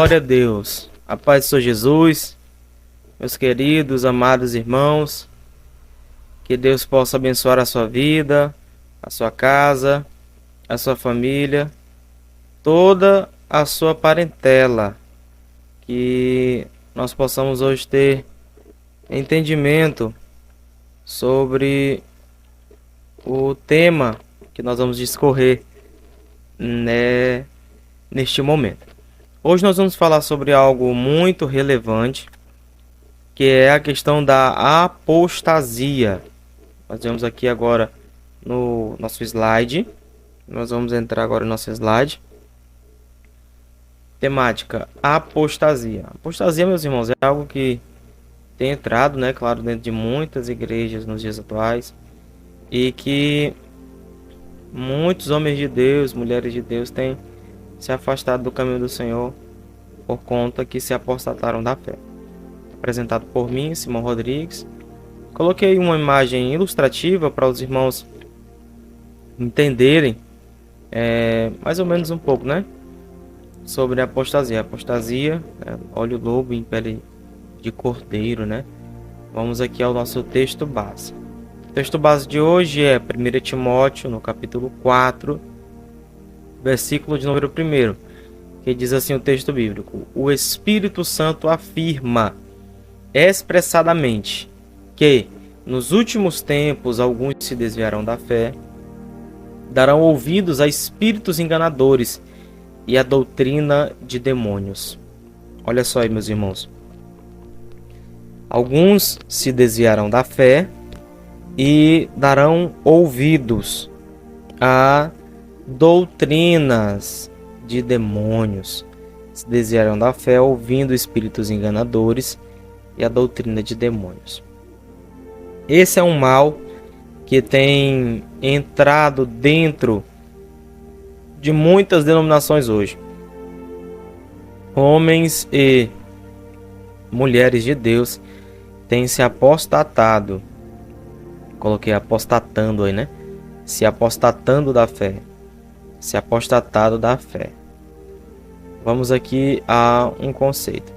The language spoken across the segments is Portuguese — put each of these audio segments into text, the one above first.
Glória a Deus. A paz do Senhor Jesus, meus queridos, amados irmãos, que Deus possa abençoar a sua vida, a sua casa, a sua família, toda a sua parentela, que nós possamos hoje ter entendimento sobre o tema que nós vamos discorrer, neste momento. Hoje nós vamos falar sobre algo muito relevante, que é a questão da apostasia. Nós vemos aqui agora no nosso slide. Nós vamos entrar agora no nosso slide. Temática: apostasia. Apostasia, meus irmãos, é algo que tem entrado, claro, dentro de muitas igrejas nos dias atuais, e que muitos homens de Deus, mulheres de Deus têm se afastado do caminho do Senhor por conta que se apostataram da fé. Apresentado por mim, Simão Rodrigues. Coloquei uma imagem ilustrativa para os irmãos entenderem mais ou menos um pouco, sobre a apostasia. Apostasia, olha o lobo em pele de cordeiro, Vamos aqui ao nosso texto base. O texto base de hoje é 1 Timóteo, no capítulo 4, versículo de número 1, que diz assim o texto bíblico: o Espírito Santo afirma expressadamente que nos últimos tempos alguns se desviarão da fé, darão ouvidos a espíritos enganadores e a doutrina de demônios. Olha só aí, meus irmãos. Alguns se desviarão da fé e darão ouvidos a doutrinas de demônios. Se desviarão da fé ouvindo espíritos enganadores e a doutrina de demônios. Esse é um mal que tem entrado dentro de muitas denominações hoje. Homens e mulheres de Deus têm se apostatado. Coloquei apostatando aí, se apostatando da fé. Se apostatado da fé. Vamos aqui a um conceito.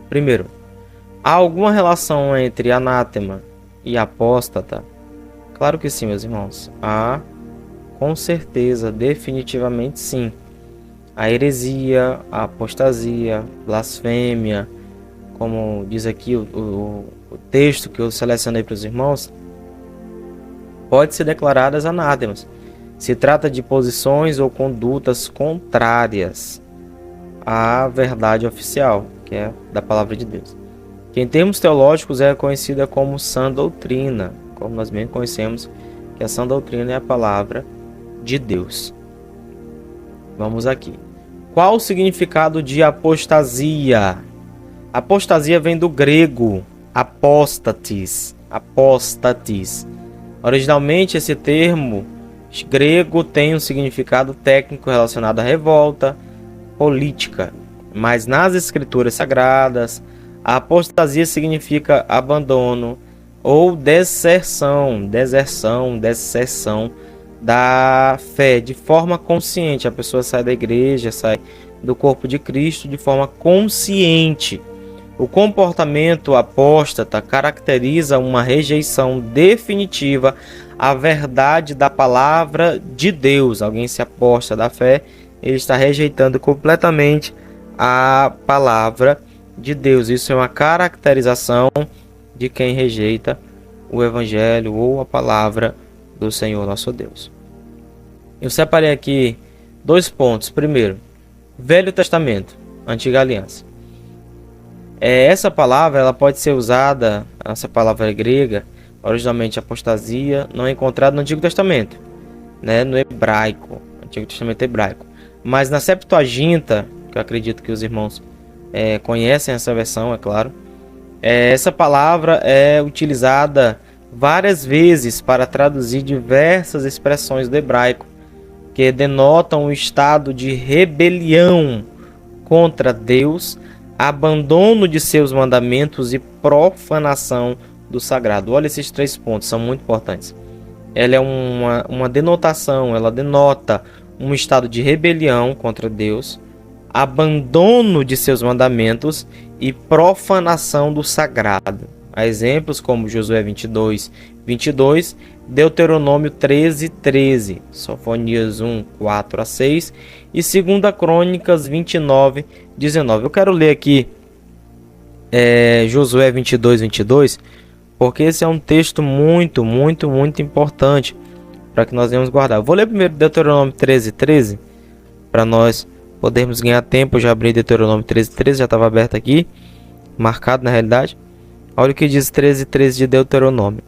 Primeiro, há alguma relação entre anátema e apóstata? Claro que sim, meus irmãos. Há, com certeza, definitivamente sim. A heresia, a apostasia, blasfêmia, como diz aqui o texto que eu selecionei para os irmãos, pode ser declaradas anátemas. Se trata de posições ou condutas contrárias à verdade oficial, que é da palavra de Deus, que em termos teológicos é conhecida como sã doutrina, como nós mesmo conhecemos que a sã doutrina é a palavra de Deus. Vamos aqui. Qual o significado de apostasia? Apostasia vem do grego apóstatis. Originalmente esse termo grego tem um significado técnico relacionado à revolta política, mas nas escrituras sagradas a apostasia significa abandono ou deserção da fé de forma consciente. A pessoa sai da igreja, sai do corpo de Cristo de forma consciente. O comportamento apóstata caracteriza uma rejeição definitiva à verdade da palavra de Deus. Alguém se aposta da fé, ele está rejeitando completamente a palavra de Deus. Isso é uma caracterização de quem rejeita o evangelho ou a palavra do Senhor nosso Deus. Eu separei aqui 2 pontos. Primeiro, Velho Testamento, Antiga Aliança. Essa palavra ela pode ser usada, essa palavra grega, originalmente apostasia, não é encontrada no Antigo Testamento, no hebraico, Antigo Testamento hebraico. Mas na Septuaginta, que eu acredito que os irmãos conhecem essa versão, é claro, essa palavra é utilizada várias vezes para traduzir diversas expressões do hebraico, que denotam um estado de rebelião contra Deus, abandono de seus mandamentos e profanação do sagrado. Olha, esses 3 pontos são muito importantes. Ela é uma denotação, ela denota um estado de rebelião contra Deus, abandono de seus mandamentos e profanação do sagrado. Há exemplos como Josué 22, 22, Deuteronômio 13, 13, Sofonias 1, 4 a 6 e 2 Crônicas 29, 19. Eu quero ler aqui Josué 22, 22, porque esse é um texto muito importante para que nós venhamos guardar. Eu vou ler primeiro Deuteronômio 13, 13, para nós podermos ganhar tempo. Eu já abri Deuteronômio 13, 13, já estava aberto aqui, marcado na realidade. Olha o que diz 13, 13 de Deuteronômio.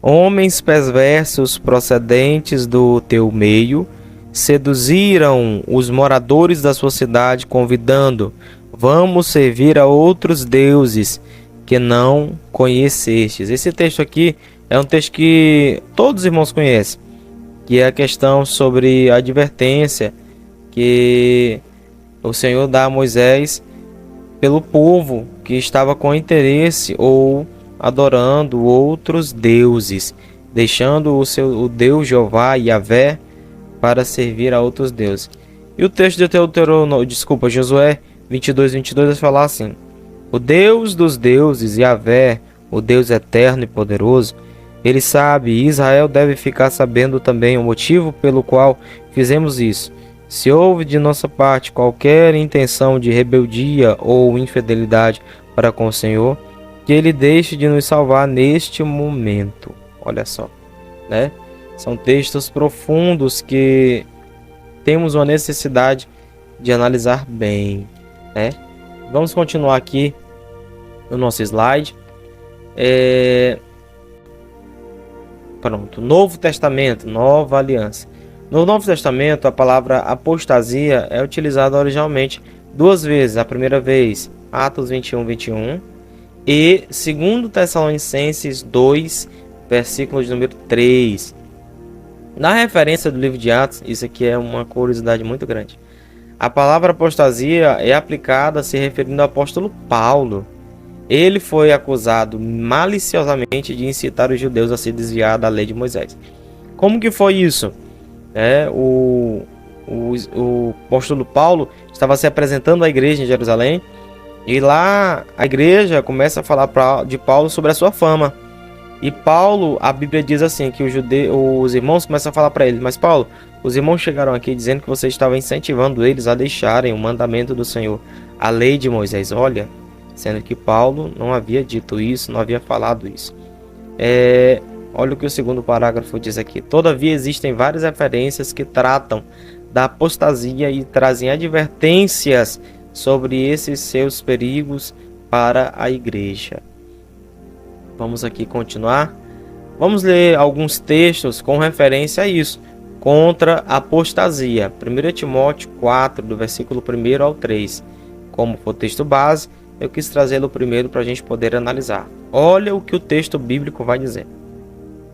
Homens perversos procedentes do teu meio seduziram os moradores da sua cidade, convidando: vamos servir a outros deuses que não conhecestes. Esse texto aqui é um texto que todos os irmãos conhecem, que é a questão sobre a advertência que o Senhor dá a Moisés pelo povo que estava com interesse ou adorando outros deuses, deixando o Deus Jeová e Yahvé para servir a outros deuses. E o texto de Josué 22, 22 vai falar assim: o Deus dos deuses, Yahvé, o Deus eterno e poderoso, ele sabe, e Israel deve ficar sabendo também o motivo pelo qual fizemos isso. Se houve de nossa parte qualquer intenção de rebeldia ou infidelidade para com o Senhor, que ele deixe de nos salvar neste momento. Olha só, né? São textos profundos que temos uma necessidade de analisar bem, né? Vamos continuar aqui no nosso slide. Pronto, Novo Testamento, Nova Aliança. No Novo Testamento, a palavra apostasia é utilizada originalmente duas vezes. A primeira vez, Atos 21, 21, e 2 Tessalonicenses 2, versículo de número 3. Na referência do livro de Atos, isso aqui é uma curiosidade muito grande. A palavra apostasia é aplicada se referindo ao apóstolo Paulo. Ele foi acusado maliciosamente de incitar os judeus a se desviar da lei de Moisés. Como que foi isso? O apóstolo Paulo estava se apresentando à igreja em Jerusalém, e lá a igreja começa a falar de Paulo sobre a sua fama. E Paulo, a Bíblia diz assim, que os irmãos começam a falar para ele: mas Paulo, os irmãos chegaram aqui dizendo que você estava incentivando eles a deixarem o mandamento do Senhor, a lei de Moisés. Olha, sendo que Paulo não havia dito isso, não havia falado isso. Olha o que o segundo parágrafo diz aqui: todavia existem várias referências que tratam da apostasia e trazem advertências sobre esses seus perigos para a igreja. Vamos aqui continuar. Vamos ler alguns textos com referência a isso, contra a apostasia. 1 Timóteo 4, do versículo 1 ao 3. Como for texto base, eu quis trazê-lo primeiro para a gente poder analisar. Olha o que o texto bíblico vai dizer.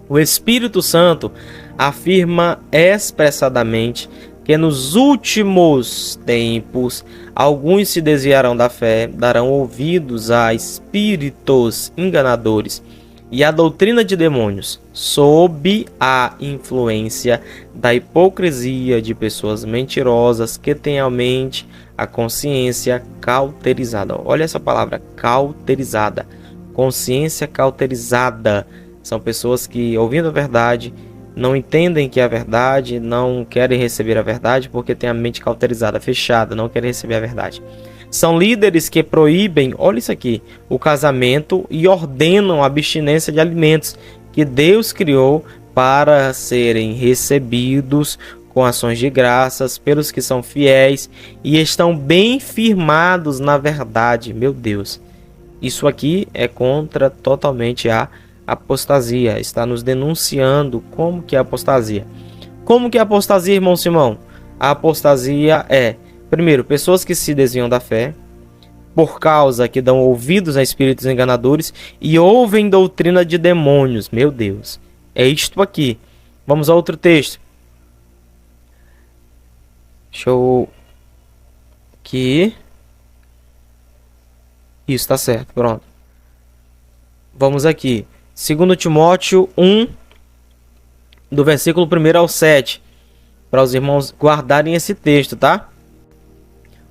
O Espírito Santo afirma expressadamente que nos últimos tempos alguns se desviarão da fé, darão ouvidos a espíritos enganadores e a doutrina de demônios, sob a influência da hipocrisia de pessoas mentirosas que têm a mente, a consciência cauterizada. Olha essa palavra, cauterizada. Consciência cauterizada. São pessoas que, ouvindo a verdade, não entendem que é a verdade, não querem receber a verdade porque têm a mente cauterizada, fechada, não querem receber a verdade. São líderes que proíbem, olha isso aqui, o casamento e ordenam a abstinência de alimentos que Deus criou para serem recebidos com ações de graças pelos que são fiéis e estão bem firmados na verdade. Meu Deus, isso aqui é contra totalmente a apostasia, está nos denunciando como que é apostasia. Como que é apostasia, irmão Simão? A apostasia é, primeiro, pessoas que se desviam da fé, por causa que dão ouvidos a espíritos enganadores e ouvem doutrina de demônios. Meu Deus, é isto aqui. Vamos a outro texto. Deixa eu... aqui. Isso, tá certo, pronto. Vamos aqui. 2 Timóteo 1, do versículo 1 ao 7, para os irmãos guardarem esse texto, tá?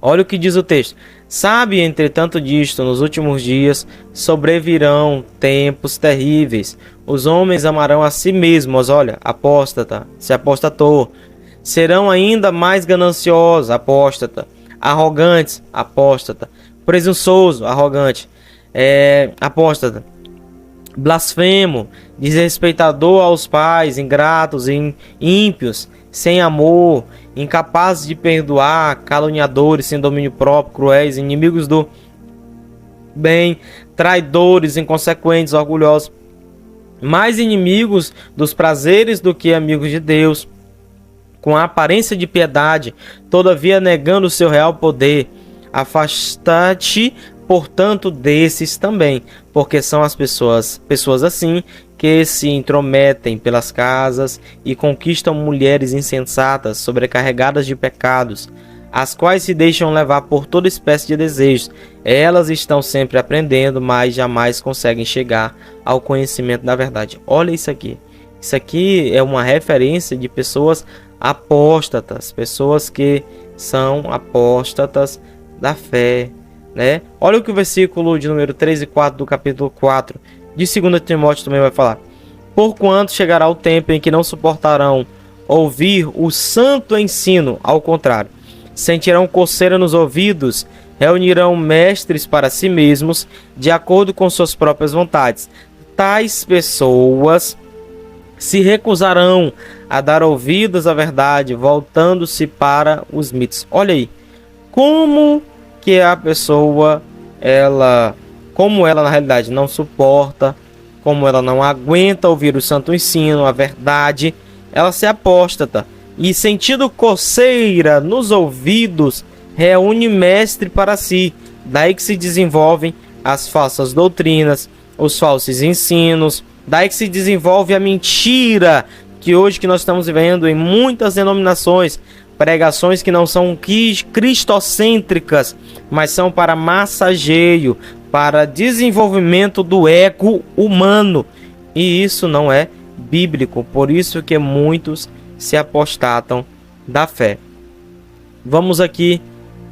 Olha o que diz o texto. Sabe, entretanto disto, nos últimos dias sobrevirão tempos terríveis. Os homens amarão a si mesmos, olha, apóstata, se apostatou. Serão ainda mais gananciosos, apóstata. Arrogantes, apóstata. Presunçoso, arrogante, apóstata. Blasfemo, desrespeitador aos pais, ingratos, ímpios, sem amor, incapazes de perdoar, caluniadores, sem domínio próprio, cruéis, inimigos do bem, traidores, inconsequentes, orgulhosos, mais inimigos dos prazeres do que amigos de Deus, com a aparência de piedade, todavia negando o seu real poder. Afasta-te, portanto, desses também, porque são as pessoas assim que se intrometem pelas casas e conquistam mulheres insensatas, sobrecarregadas de pecados, as quais se deixam levar por toda espécie de desejos. Elas estão sempre aprendendo, mas jamais conseguem chegar ao conhecimento da verdade. Olha isso aqui. Isso aqui é uma referência de pessoas apóstatas, pessoas que são apóstatas da fé, né? Olha o que o versículo de número 3 e 4 do capítulo 4 de 2 Timóteo também vai falar. Porquanto chegará o tempo em que não suportarão ouvir o santo ensino, ao contrário, sentirão coceira nos ouvidos, reunirão mestres para si mesmos, de acordo com suas próprias vontades. Tais pessoas se recusarão a dar ouvidos à verdade, voltando-se para os mitos. Olha aí, como que a pessoa, como ela na realidade não suporta, como ela não aguenta ouvir o santo ensino, a verdade, ela se apóstata. E sentindo coceira nos ouvidos, reúne mestre para si. Daí que se desenvolvem as falsas doutrinas, os falsos ensinos. Daí que se desenvolve a mentira, que hoje que nós estamos vivendo em muitas denominações, pregações que não são cristocêntricas, mas são para massageio, para desenvolvimento do ego humano. E isso não é bíblico, por isso que muitos se apostatam da fé. Vamos aqui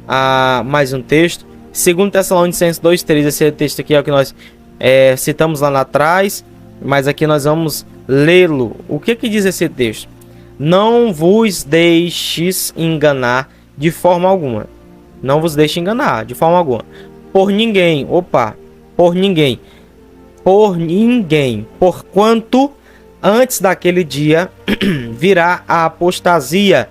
a mais um texto, 2 Tessalonicenses 2:3. Esse texto aqui é o que nós citamos lá atrás, mas aqui nós vamos lê-lo. O que diz esse texto? Não vos deixes enganar de forma alguma. Não vos deixe enganar de forma alguma. Por ninguém. Por ninguém. Porquanto antes daquele dia virá a apostasia.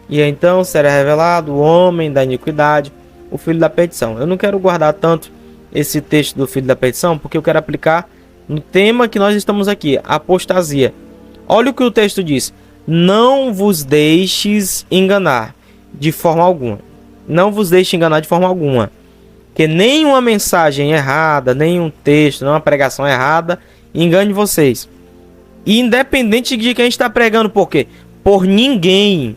E então será revelado o homem da iniquidade, o filho da perdição. Eu não quero guardar tanto esse texto do filho da perdição, porque eu quero aplicar no tema que nós estamos aqui, apostasia. Olha o que o texto diz. Não vos deixes enganar de forma alguma. Não vos deixe enganar de forma alguma. Que nenhuma mensagem errada, nenhum texto, nenhuma pregação errada engane vocês. Independente de quem está pregando, por quê? Por ninguém.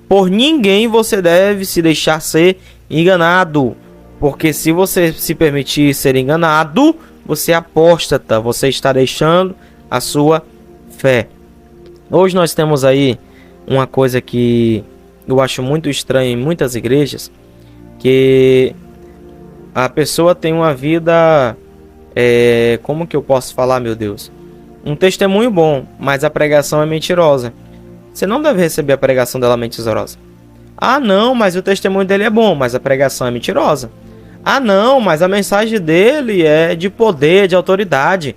Por ninguém você deve se deixar ser enganado. Porque se você se permitir ser enganado, você é apóstata. Você está deixando a sua fé. Hoje nós temos aí uma coisa que eu acho muito estranha em muitas igrejas, que a pessoa tem uma vida, como que eu posso falar, meu Deus? Um testemunho bom, mas a pregação é mentirosa. Você não deve receber a pregação dela mentirosa. Ah não, mas o testemunho dele é bom, mas a pregação é mentirosa. Ah não, mas a mensagem dele é de poder, de autoridade.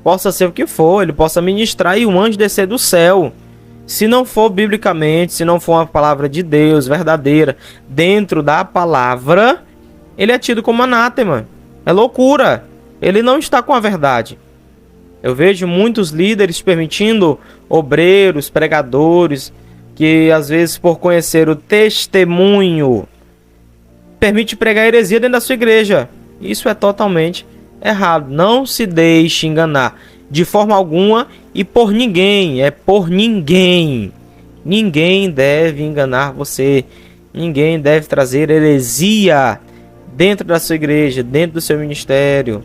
Possa ser o que for, ele possa ministrar e um anjo descer do céu. Se não for biblicamente, se não for uma palavra de Deus verdadeira, dentro da palavra, ele é tido como anátema. É loucura. Ele não está com a verdade. Eu vejo muitos líderes permitindo obreiros, pregadores, que às vezes por conhecer o testemunho, permite pregar heresia dentro da sua igreja. Isso é totalmente errado. Não se deixe enganar de forma alguma e por ninguém. É por ninguém. Ninguém deve enganar você. Ninguém deve trazer heresia dentro da sua igreja, dentro do seu ministério,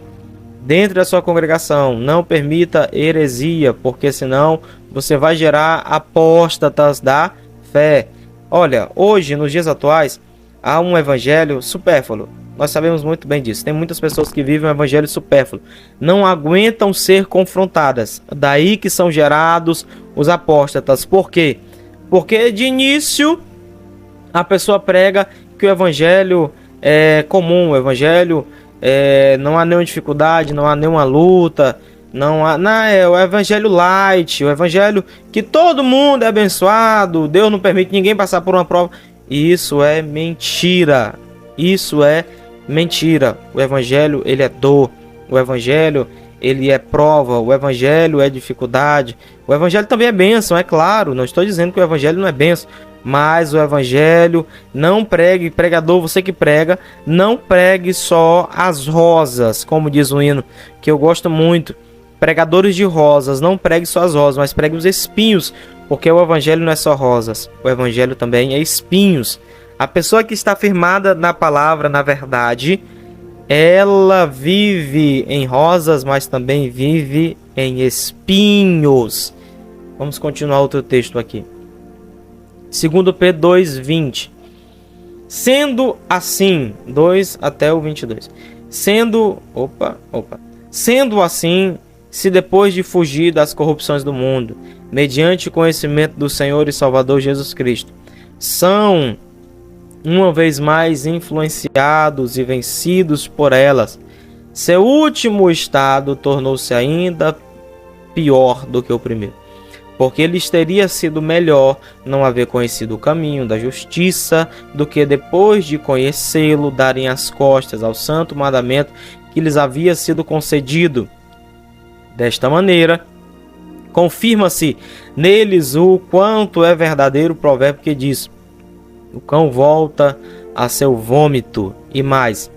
dentro da sua congregação. Não permita heresia, porque senão você vai gerar apóstatas da fé. Olha, hoje, nos dias atuais, há um evangelho supérfluo. Nós sabemos muito bem disso. Tem muitas pessoas que vivem um evangelho supérfluo, não aguentam ser confrontadas. Daí que são gerados os apóstatas. Por quê? Porque de início a pessoa prega que o evangelho é comum, o evangelho não há nenhuma dificuldade, não há nenhuma luta, é o evangelho light, o evangelho que todo mundo é abençoado, Deus não permite ninguém passar por uma prova. E isso é mentira. Isso é mentira. O evangelho, ele é dor. O evangelho, ele é prova. O evangelho é dificuldade. O evangelho também é bênção, é claro. Não estou dizendo que o evangelho não é bênção. Mas o evangelho, não pregue, pregador, você que prega, não pregue só as rosas, como diz o hino, que eu gosto muito. Pregadores de rosas, não pregue só as rosas, mas pregue os espinhos, porque o evangelho não é só rosas, o evangelho também é espinhos. A pessoa que está firmada na palavra, na verdade, ela vive em rosas, mas também vive em espinhos. Vamos continuar outro texto aqui. 2 Pedro 2:20. Sendo assim, 2 até o 22. Sendo assim, se depois de fugir das corrupções do mundo, mediante o conhecimento do Senhor e Salvador Jesus Cristo, são uma vez mais influenciados e vencidos por elas, seu último estado tornou-se ainda pior do que o primeiro. Porque lhes teria sido melhor não haver conhecido o caminho da justiça, do que depois de conhecê-lo, darem as costas ao santo mandamento que lhes havia sido concedido. Desta maneira, confirma-se neles o quanto é verdadeiro o provérbio que diz: o cão volta a seu vômito, e mais,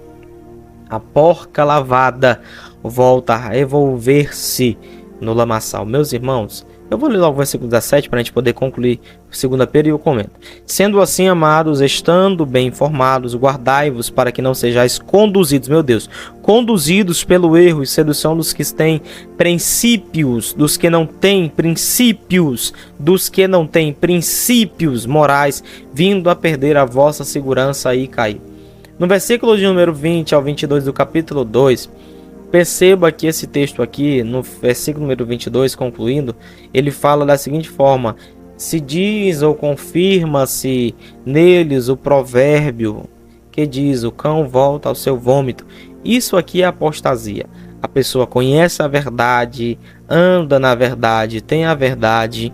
a porca lavada volta a revolver-se no lamaçal. Meus irmãos, eu vou ler logo o versículo 17 para a gente poder concluir o 2 Pedro, e eu comento. Sendo assim, amados, estando bem informados, guardai-vos para que não sejais conduzidos, meu Deus, conduzidos pelo erro e sedução dos que têm princípios, dos que não têm princípios, morais, vindo a perder a vossa segurança e cair. No versículo de número 20 ao 22 do capítulo 2, perceba que esse texto aqui, no versículo número 22, concluindo, ele fala da seguinte forma: se diz ou confirma-se neles o provérbio que diz, o cão volta ao seu vômito. Isso aqui é apostasia. A pessoa conhece a verdade, anda na verdade, tem a verdade,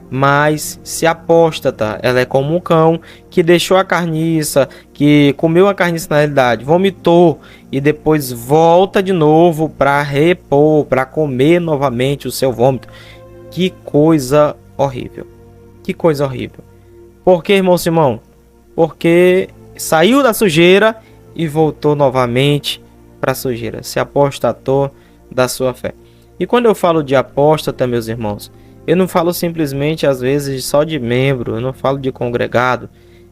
mas se apóstata, ela é como um cão que deixou a carniça, que comeu a carniça na realidade, vomitou e depois volta de novo para repor, para comer novamente o seu vômito. Que coisa horrível. Que coisa horrível. Por que, irmão Simão? Porque saiu da sujeira e voltou novamente para a sujeira. Se apostatou da sua fé. E quando eu falo de apóstata, meus irmãos, eu não falo simplesmente, às vezes, só de membro, eu não falo de congregado,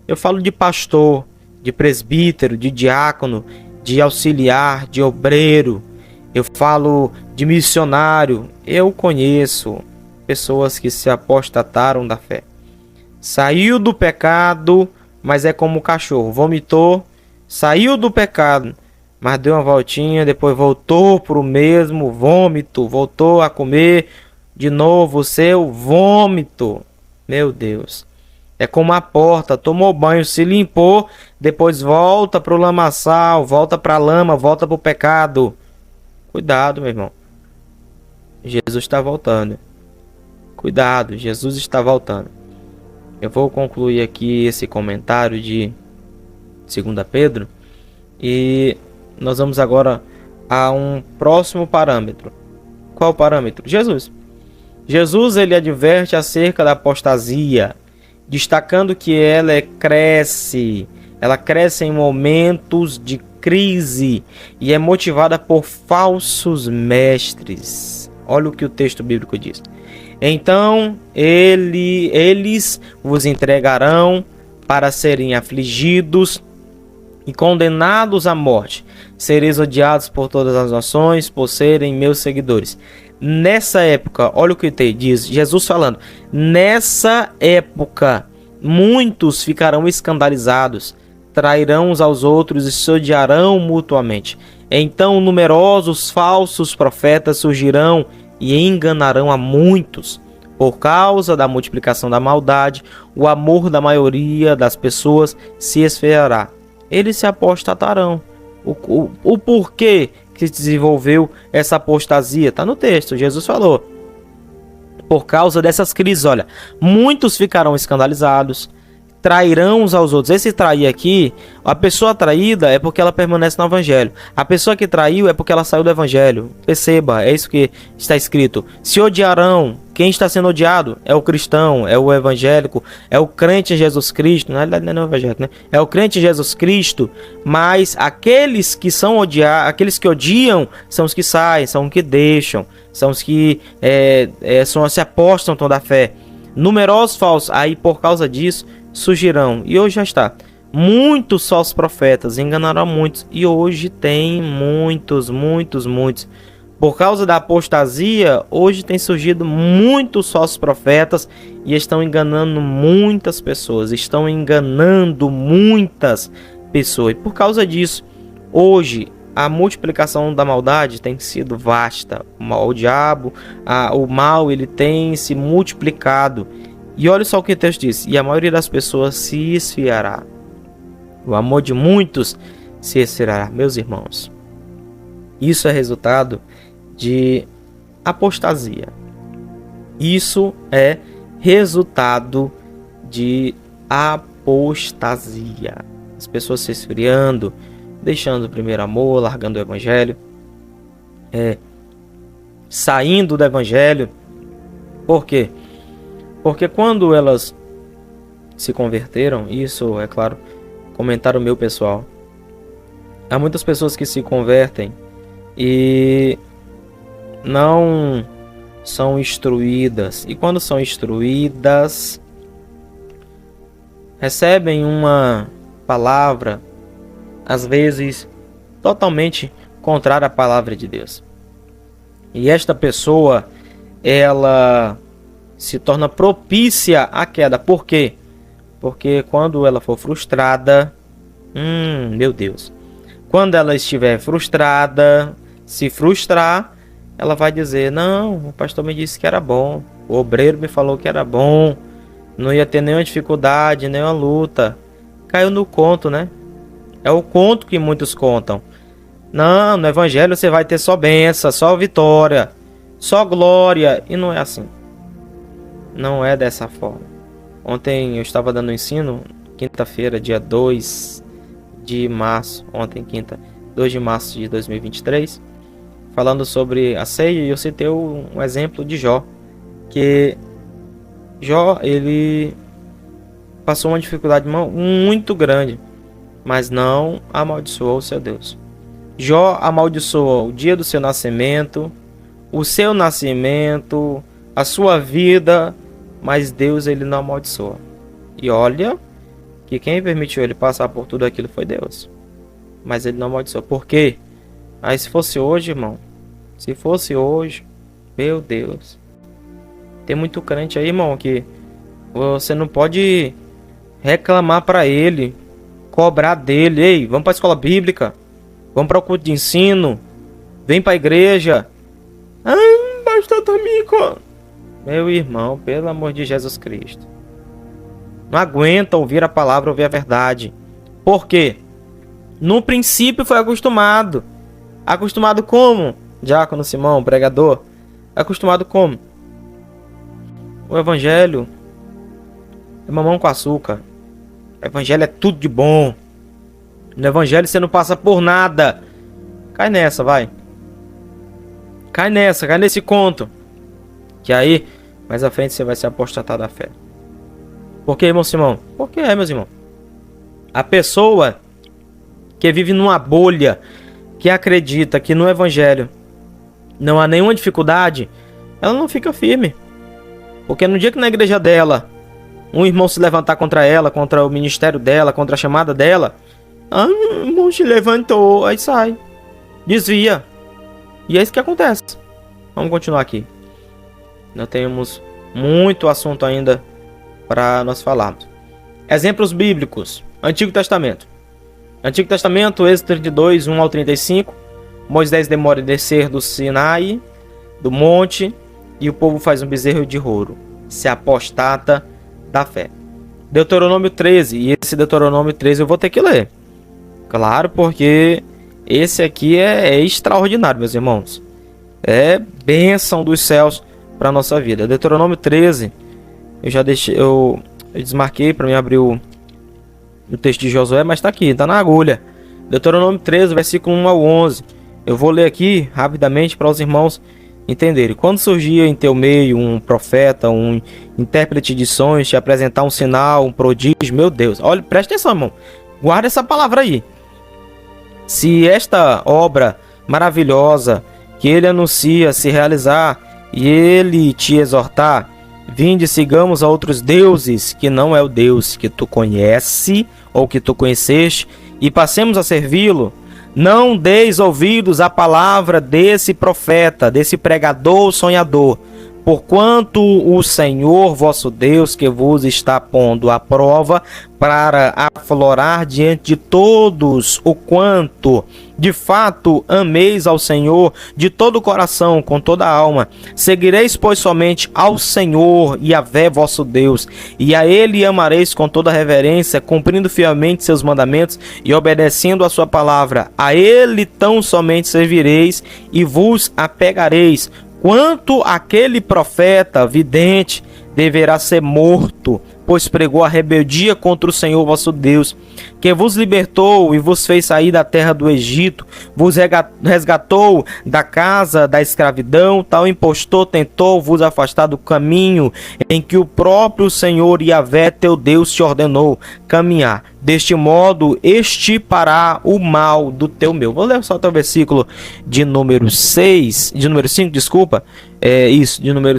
eu falo de pastor, de presbítero, de diácono, de auxiliar, de obreiro, eu falo de missionário. Eu conheço pessoas que se apostataram da fé. Saiu do pecado, mas é como o cachorro, vomitou, saiu do pecado, mas deu uma voltinha, depois voltou para o mesmo vômito, voltou a comer de novo o seu vômito. Meu Deus, é como a porta, tomou banho, se limpou, depois volta para o lamaçal, volta para a lama, volta para o pecado. Cuidado, meu irmão, Jesus está voltando. Cuidado, Jesus está voltando. Eu vou concluir aqui esse comentário de 2 Pedro e nós vamos agora a um próximo parâmetro. Qual o parâmetro? Jesus. Jesus, ele adverte acerca da apostasia, destacando que ela cresce em momentos de crise e é motivada por falsos mestres. Olha o que o texto bíblico diz. Então eles vos entregarão para serem afligidos e condenados à morte. Sereis odiados por todas as nações por serem meus seguidores. Nessa época, olha o que diz Jesus falando. Nessa época, muitos ficarão escandalizados, trairão uns aos outros e se odiarão mutuamente. Então numerosos falsos profetas surgirão e enganarão a muitos. Por causa da multiplicação da maldade, o amor da maioria das pessoas se esfriará. Eles se apostatarão. O porquê que se desenvolveu essa apostasia? Está no texto, Jesus falou. Por causa dessas crises, olha, muitos ficarão escandalizados, trairão uns aos outros. Esse trair aqui, a pessoa traída é porque ela permanece no evangelho. A pessoa que traiu é porque ela saiu do evangelho. Perceba, é isso que está escrito. Se odiarão. Quem está sendo odiado é o cristão, é o evangélico, é o crente em Jesus Cristo. Na realidade não é o evangélico, né? É o crente em Jesus Cristo, mas aqueles que são aqueles que odiam são os que saem, são os que deixam, são os que se apostam da fé. Numerosos falsos, aí por causa disso surgirão, e hoje já está, muitos falsos profetas, enganarão muitos, e hoje tem muitos. Por causa da apostasia, hoje tem surgido muitos falsos profetas e estão enganando muitas pessoas, E por causa disso, hoje a multiplicação da maldade tem sido vasta. O diabo, o mal, ele tem se multiplicado. E olha só o que o texto diz: e a maioria das pessoas se esfriará. O amor de muitos se esfriará. Meus irmãos, isso é resultado de apostasia. Isso é resultado de apostasia. As pessoas se esfriando, deixando o primeiro amor, largando o evangelho, saindo do evangelho. Por quê? Porque quando elas se converteram, isso é claro, comentário meu pessoal, há muitas pessoas que se convertem e não são instruídas, e quando são instruídas, recebem uma palavra, às vezes totalmente contrária à palavra de Deus. E esta pessoa, ela se torna propícia à queda. Por quê? Porque quando ela for frustrada, meu Deus, quando ela estiver frustrada, se frustrar, ela vai dizer: não, o pastor me disse que era bom, o obreiro me falou que era bom, não ia ter nenhuma dificuldade, nenhuma luta. Caiu no conto, né? É o conto que muitos contam. Não, no evangelho você vai ter só bênção, só vitória, só glória. E não é assim. Não é dessa forma. Ontem eu estava dando ensino, quinta-feira, dia 2 de março, ontem quinta, 2 de março de 2023, falando sobre a ceia, e eu citei um exemplo de Jó, que Jó, ele passou uma dificuldade muito grande, mas não amaldiçoou o seu Deus. Jó amaldiçoou o dia do seu nascimento, o seu nascimento, a sua vida, mas Deus, ele não amaldiçoa. E olha que quem permitiu ele passar por tudo aquilo foi Deus, mas ele não amaldiçoou. Por quê? Aí se fosse hoje, irmão, se fosse hoje, meu Deus, tem muito crente aí, irmão, que você não pode reclamar para ele, cobrar dele: ei, vamos para a escola bíblica, vamos para o culto de ensino, vem para a igreja. Pastor Tomico, meu irmão, pelo amor de Jesus Cristo, não aguenta ouvir a palavra, ouvir a verdade. Por quê? No princípio foi acostumado. Acostumado como? Diácono Simão, pregador. Acostumado como? O evangelho é mamão com açúcar. O evangelho é tudo de bom. No evangelho você não passa por nada. Cai nessa, vai. Cai nessa, cai nesse conto. Que aí, mais à frente, você vai se apostatar da fé. Por que, irmão Simão? Por que meus irmãos? A pessoa que vive numa bolha, que acredita que no evangelho não há nenhuma dificuldade, ela não fica firme. Porque no dia que na igreja dela um irmão se levantar contra ela, contra o ministério dela, contra a chamada dela, o irmão se levantou, aí sai, desvia. E é isso que acontece. Vamos continuar aqui. Nós temos muito assunto ainda para nós falarmos. Exemplos bíblicos. Antigo Testamento. Antigo Testamento, Êxodo 32, 1 ao 35. Moisés demora em descer do Sinai, do monte, e o povo faz um bezerro de ouro. Se apostata da fé. Deuteronômio 13, e esse Deuteronômio 13 eu vou ter que ler. Claro, porque esse aqui é extraordinário, meus irmãos. É bênção dos céus para a nossa vida. Deuteronômio 13, eu já deixei, eu desmarquei para mim abrir o texto de Josué, mas está aqui, está na agulha. Deuteronômio 13, versículo 1 ao 11. Eu vou ler aqui rapidamente para os irmãos entenderem. Quando surgia em teu meio um profeta, um intérprete de sonhos, te apresentar um sinal, um prodígio, meu Deus, olha, presta atenção, irmão. Guarda essa palavra aí. Se esta obra maravilhosa que ele anuncia se realizar e ele te exortar, vinde, sigamos a outros deuses, que não é o Deus que tu conhece ou que tu conheceste, e passemos a servi-lo, não deis ouvidos à palavra desse profeta, desse pregador sonhador, porquanto o Senhor vosso Deus, que vos está pondo à prova, para aflorar diante de todos o quanto de fato ameis ao Senhor de todo o coração, com toda a alma. Seguireis, pois, somente ao Senhor Yahvé vosso Deus, e a ele amareis com toda reverência, cumprindo fielmente seus mandamentos e obedecendo a sua palavra. A ele tão somente servireis e vos apegareis. Quanto aquele profeta vidente deverá ser morto, pois pregou a rebeldia contra o Senhor vosso Deus, que vos libertou e vos fez sair da terra do Egito, vos resgatou da casa da escravidão. Tal impostor tentou vos afastar do caminho em que o próprio Senhor Yahvé teu Deus te ordenou caminhar. Deste modo extirpará o mal do teu meio. Vou ler só até o versículo de número 5, de número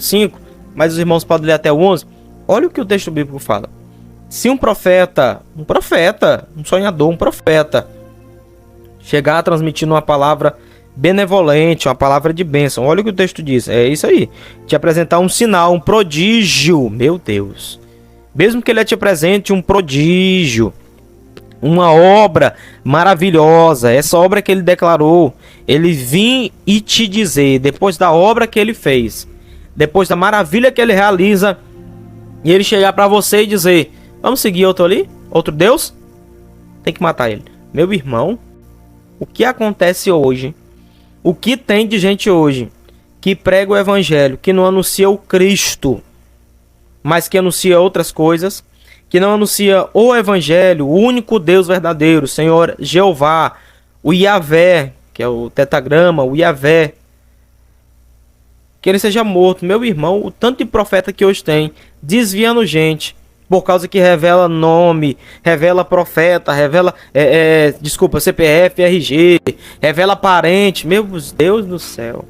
5, mas os irmãos podem ler até o 11. Olha o que o texto bíblico fala. Se um profeta, um sonhador, um profeta, chegar transmitindo uma palavra benevolente, uma palavra de bênção, olha o que o texto diz, é isso aí, te apresentar um sinal, um prodígio, meu Deus, mesmo que ele te apresente um prodígio, uma obra maravilhosa, essa obra que ele declarou, ele vir e te dizer, depois da obra que ele fez, depois da maravilha que ele realiza, e ele chegar para você e dizer, vamos seguir outro ali? Outro Deus? Tem que matar ele. Meu irmão, o que acontece hoje? O que tem de gente hoje que prega o evangelho, que não anuncia o Cristo, mas que anuncia outras coisas, que não anuncia o evangelho, o único Deus verdadeiro, o Senhor Jeová, o Yahvé, que é o tetagrama, o Yahvé, que ele seja morto. Meu irmão, o tanto de profeta que hoje tem, desviando gente, por causa que revela nome, revela profeta, revela, CPF, RG, revela parente. Meu Deus do céu.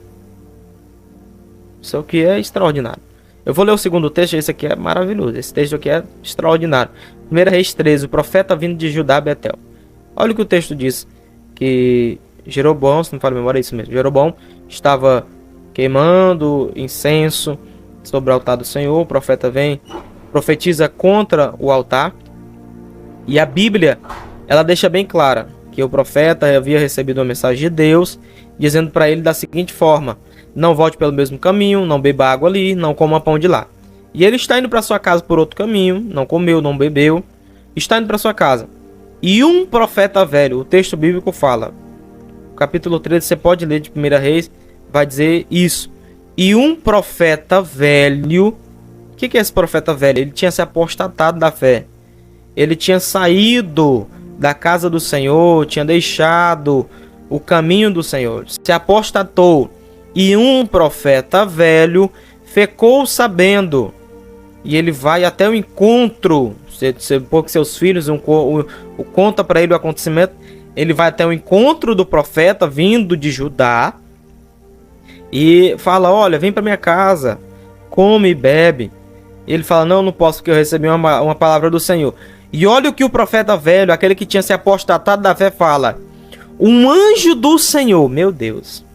Isso aqui é extraordinário. Eu vou ler o segundo texto, esse aqui é maravilhoso. Esse texto aqui é extraordinário. 1 Reis 13, o profeta vindo de Judá, Betel. Olha o que o texto diz, que Jeroboão, se não falo a memória, é isso mesmo, Jeroboão estava queimando incenso sobre o altar do Senhor. O profeta vem, profetiza contra o altar, e a Bíblia, ela deixa bem clara que o profeta havia recebido uma mensagem de Deus, dizendo para ele da seguinte forma: não volte pelo mesmo caminho, não beba água ali, não coma pão de lá. E ele está indo para sua casa por outro caminho, não comeu, não bebeu, está indo para sua casa. E um profeta velho, o texto bíblico fala, capítulo 13, você pode ler de 1 Reis, vai dizer isso. E um profeta velho, o que é esse profeta velho? Ele tinha se apostatado da fé. Ele tinha saído da casa do Senhor, tinha deixado o caminho do Senhor, se apostatou. E um profeta velho ficou sabendo, e ele vai até o encontro, se pouco seus filhos conta para ele o acontecimento, ele vai até o encontro do profeta vindo de Judá, e fala, olha, vem para minha casa, come e bebe. E ele fala, não posso, porque eu recebi uma palavra do Senhor. E olha o que o profeta velho, aquele que tinha se apostatado da fé, fala: um anjo do Senhor, meu Deus.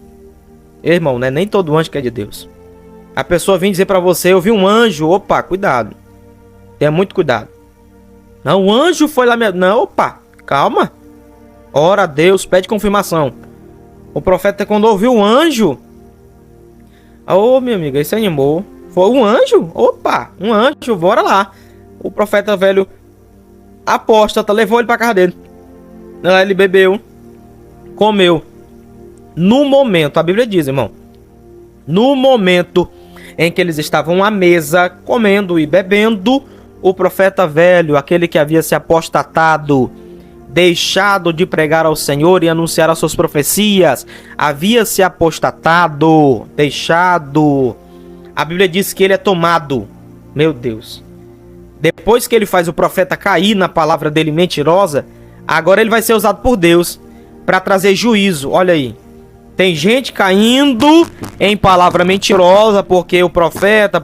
Irmão, não é nem todo anjo que é de Deus. A pessoa vem dizer para você, eu vi um anjo, opa, cuidado. Tenha muito cuidado. Não, o anjo foi lá, não, opa, calma. Ora a Deus, pede confirmação. O profeta, quando ouviu o anjo, ô, minha amiga, isso animou. Foi um anjo? Opa, um anjo, bora lá. O profeta velho apóstata levou ele pra casa dele. Ele bebeu, comeu. No momento, a Bíblia diz, irmão, no momento em que eles estavam à mesa, comendo e bebendo, o profeta velho, aquele que havia se apostatado, deixado de pregar ao Senhor e anunciar as suas profecias, havia se apostatado, deixado. A Bíblia diz que ele é tomado. Meu Deus. Depois que ele faz o profeta cair na palavra dele mentirosa, agora ele vai ser usado por Deus para trazer juízo. Olha aí. Tem gente caindo em palavra mentirosa porque o profeta,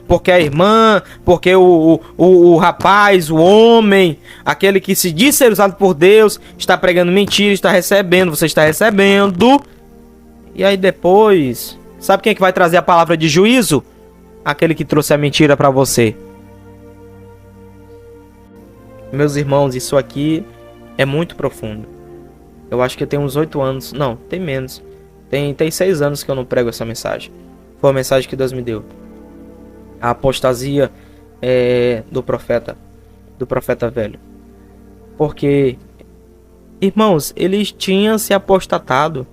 porque a irmã, porque o rapaz, o homem, aquele que se diz ser usado por Deus, está pregando mentira, está recebendo, você está recebendo. E aí depois, sabe quem é que vai trazer a palavra de juízo? Aquele que trouxe a mentira para você. Meus irmãos, isso aqui é muito profundo. Eu acho que tem uns 8 anos, não, tem menos. Tem 6 anos que eu não prego essa mensagem. Foi a mensagem que Deus me deu. A apostasia do profeta velho. Porque, irmãos, eles tinham se apostatado.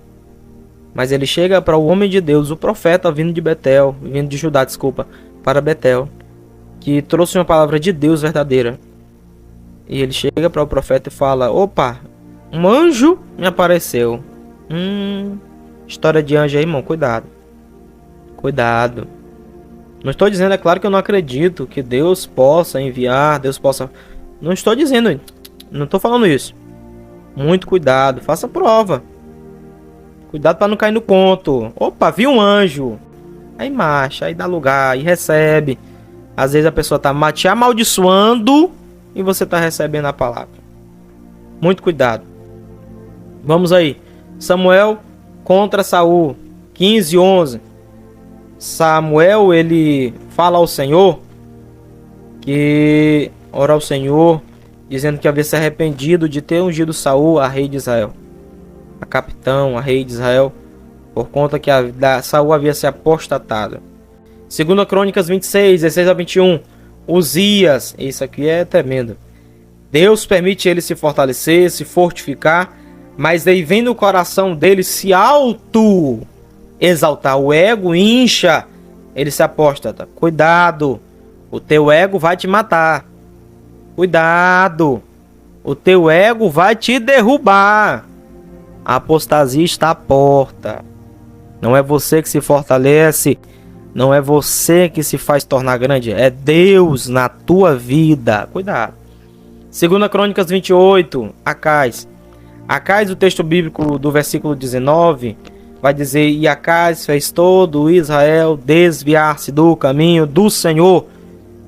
Mas ele chega para o homem de Deus, o profeta vindo de Judá, para Betel, que trouxe uma palavra de Deus verdadeira. E ele chega para o profeta e fala: opa, um anjo me apareceu. História de anjo aí, irmão, cuidado. Cuidado. Não estou dizendo, é claro que eu não acredito que Deus possa enviar, Deus possa... Não estou dizendo, não estou falando isso. Muito cuidado, faça prova. Cuidado para não cair no conto. Opa, vi um anjo. Aí marcha, aí dá lugar, aí recebe. Às vezes a pessoa está te amaldiçoando e você está recebendo a palavra. Muito cuidado. Vamos aí. Samuel contra Saul, 15:11. Samuel, ele fala ao Senhor, que ora ao Senhor, dizendo que havia se arrependido de ter ungido Saul a rei de Israel, a capitão, a rei de Israel, por conta que Saul havia se apostatado. 2 Crônicas 26, 16-21. Uzias, isso aqui é tremendo. Deus permite ele se fortalecer, se fortificar, mas daí vem no coração dele se auto-exaltar. O ego incha, ele se apóstata. Cuidado, o teu ego vai te matar. Cuidado, o teu ego vai te derrubar. A apostasia está à porta. Não é você que se fortalece, não é você que se faz tornar grande, é Deus na tua vida. Cuidado. 2 Crônicas 28, Acais, o texto bíblico do versículo 19, vai dizer: e Acais fez todo Israel desviar-se do caminho do Senhor.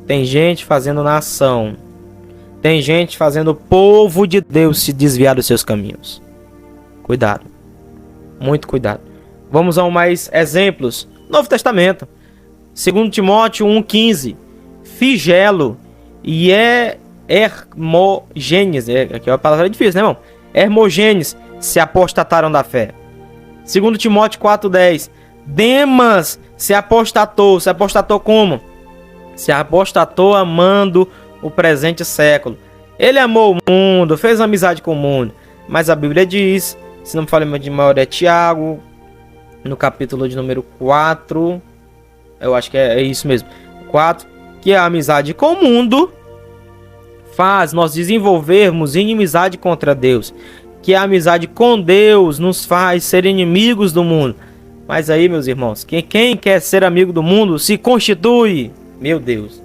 Tem gente fazendo nação, tem gente fazendo o povo de Deus se desviar dos seus caminhos. Cuidado, muito cuidado. Vamos a mais exemplos. Novo Testamento, 2 Timóteo 1,15. Figelo e Hermogênes, aqui é uma palavra difícil, né, irmão? Hermogênes se apostataram da fé. 2 Timóteo 4,10. Demas se apostatou. Se apostatou como? Se apostatou amando o presente século. Ele amou o mundo, fez amizade com o mundo. Mas a Bíblia diz, se não me falha de memória, é Tiago, no capítulo de número 4, eu acho que é isso mesmo, 4, que a amizade com o mundo faz nós desenvolvermos inimizade contra Deus, que a amizade com Deus nos faz ser inimigos do mundo. Mas aí, meus irmãos, quem quer ser amigo do mundo se constitui, meu Deus,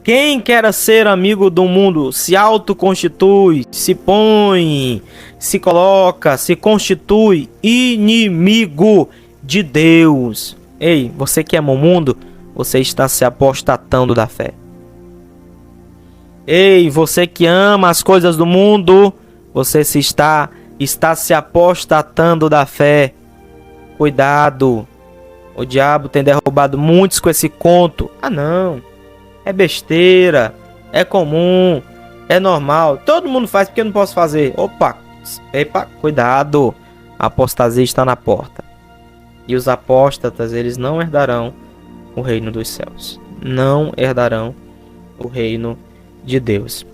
quem quer ser amigo do mundo se autoconstitui, se põe, se coloca, se constitui inimigo de Deus. Ei, você que ama o mundo, você está se apostatando da fé. Ei, você que ama as coisas do mundo, você está se apostatando da fé. Cuidado, o diabo tem derrubado muitos com esse conto. Ah não, é besteira, é comum. é normal, todo mundo faz, porque eu não posso fazer. Opa, epa, cuidado, a apostasia está na porta. E os apóstatas, eles não herdarão o reino dos céus, não herdarão o reino de Deus.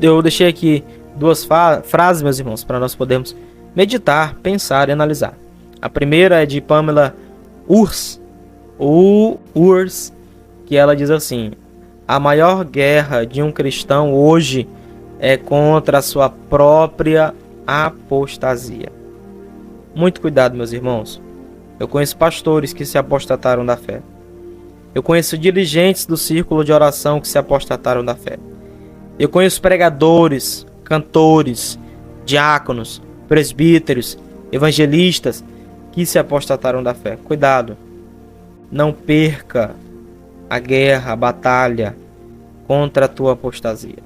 Eu deixei aqui duas frases, meus irmãos, para nós podermos meditar, pensar e analisar. A primeira é de Pamela Urs, que ela diz assim: a maior guerra de um cristão hoje é contra a sua própria apostasia. Muito cuidado, meus irmãos. Eu conheço pastores que se apostataram da fé. Eu conheço dirigentes do círculo de oração que se apostataram da fé. Eu conheço pregadores, cantores, diáconos, presbíteros, evangelistas que se apostataram da fé. Cuidado. Não perca a guerra, a batalha contra a tua apostasia.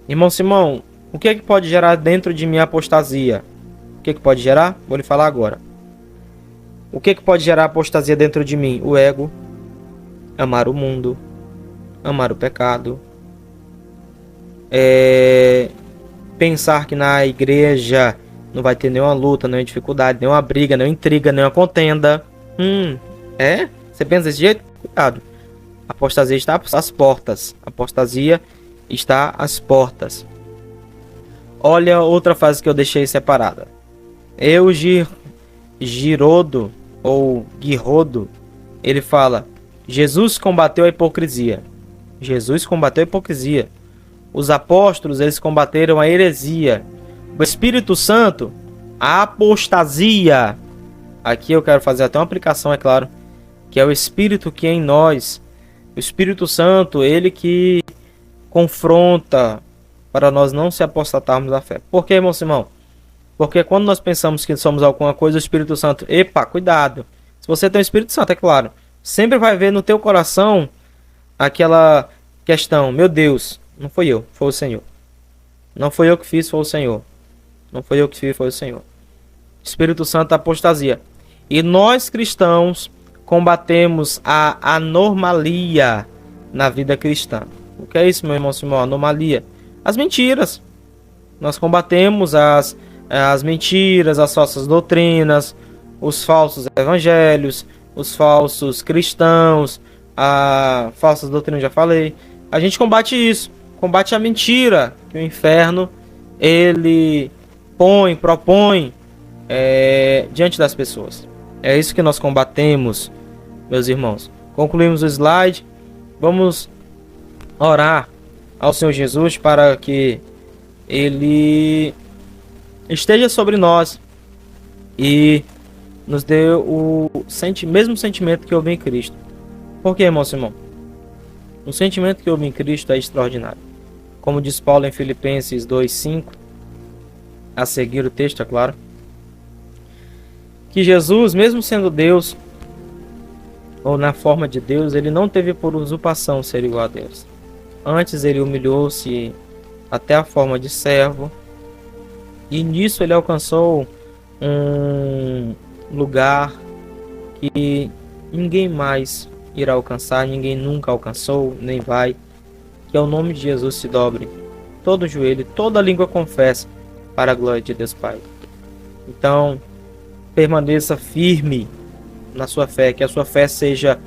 Irmão Simão, o que é que pode gerar dentro de mim a apostasia? O que é que pode gerar? Vou lhe falar agora. O que é que pode gerar apostasia dentro de mim? O ego, amar o mundo, amar o pecado, pensar que na igreja não vai ter nenhuma luta, nenhuma dificuldade, nenhuma briga, nenhuma intriga, nenhuma contenda. Você pensa desse jeito? Cuidado. A apostasia está às portas. A apostasia está às portas. Olha outra frase que eu deixei separada. Girodo, ou Guirrodo, ele fala: Jesus combateu a hipocrisia. Jesus combateu a hipocrisia. Os apóstolos, eles combateram a heresia. O Espírito Santo, a apostasia. Aqui eu quero fazer até uma aplicação, é claro, que é o Espírito que é em nós. O Espírito Santo, ele que confronta para nós não se apostatarmos da fé. Por que, irmão Simão? Porque quando nós pensamos que somos alguma coisa, o Espírito Santo, epa, cuidado. Se você tem o Espírito Santo, é claro, sempre vai ver no teu coração aquela questão: meu Deus, não foi eu, foi o Senhor. Não foi eu que fiz, foi o Senhor. Não foi eu que fiz, foi o Senhor. Espírito Santo, apostasia. E nós cristãos combatemos a anomalia na vida cristã. O que é isso, meu irmão Simão? Anomalia. As mentiras. Nós combatemos as mentiras, as falsas doutrinas, os falsos evangelhos, os falsos cristãos, a falsas doutrinas, já falei. A gente combate isso. Combate a mentira que o inferno ele propõe diante das pessoas. É isso que nós combatemos, meus irmãos. Concluímos o slide. Vamos orar ao Senhor Jesus para que Ele esteja sobre nós e nos dê o mesmo sentimento que houve em Cristo. Por quê, irmão Simão? O sentimento que houve em Cristo é extraordinário. Como diz Paulo em Filipenses 2:5, a seguir o texto, é claro, que Jesus, mesmo sendo Deus, ou na forma de Deus, ele não teve por usurpação ser igual a Deus. Antes ele humilhou-se até a forma de servo, e nisso ele alcançou um lugar que ninguém mais irá alcançar, ninguém nunca alcançou, nem vai, que é o nome de Jesus se dobre, todo joelho, toda língua confessa para a glória de Deus Pai. Então, permaneça firme na sua fé, que a sua fé seja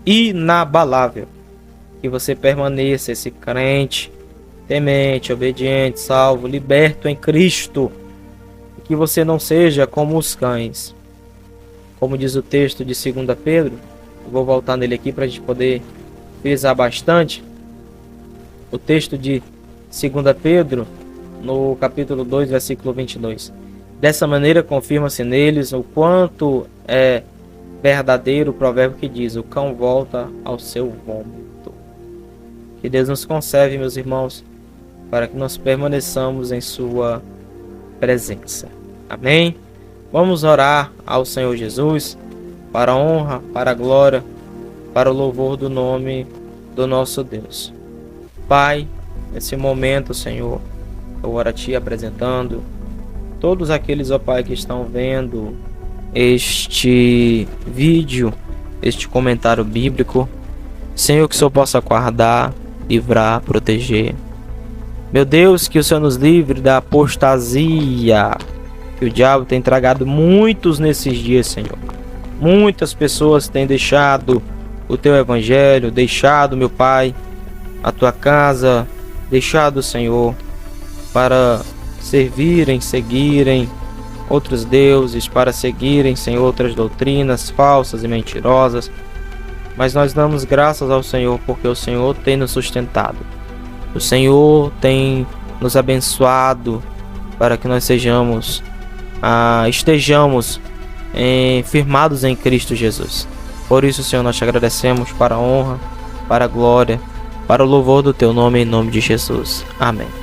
inabalável, que você permaneça esse crente, temente, obediente, salvo, liberto em Cristo, que você não seja como os cães. Como diz o texto de 2 Pedro, eu vou voltar nele aqui para a gente poder frisar bastante. O texto de 2 Pedro, no capítulo 2, versículo 22. Dessa maneira confirma-se neles o quanto é verdadeiro o provérbio que diz: o cão volta ao seu vômito. Que Deus nos conserve, meus irmãos, para que nós permaneçamos em sua presença. Amém? Vamos orar ao Senhor Jesus, para a honra, para a glória, para o louvor do nome do nosso Deus. Pai, nesse momento, Senhor, eu oro a Ti apresentando todos aqueles, ó Pai, que estão vendo este vídeo, este comentário bíblico. Senhor, que o Senhor possa guardar, livrar, proteger Meu Deus, que o Senhor nos livre da apostasia, que o diabo tem tragado muitos nesses dias, Senhor. Muitas pessoas têm deixado o teu evangelho, deixado, meu Pai, a tua casa, deixado, Senhor, para servirem, seguirem outros deuses, para seguirem, Senhor, outras doutrinas falsas e mentirosas. Mas nós damos graças ao Senhor, porque o Senhor tem nos sustentado. O Senhor tem nos abençoado para que nós estejamos firmados em Cristo Jesus. Por isso, Senhor, nós te agradecemos para a honra, para a glória, para o louvor do teu nome, em nome de Jesus. Amém.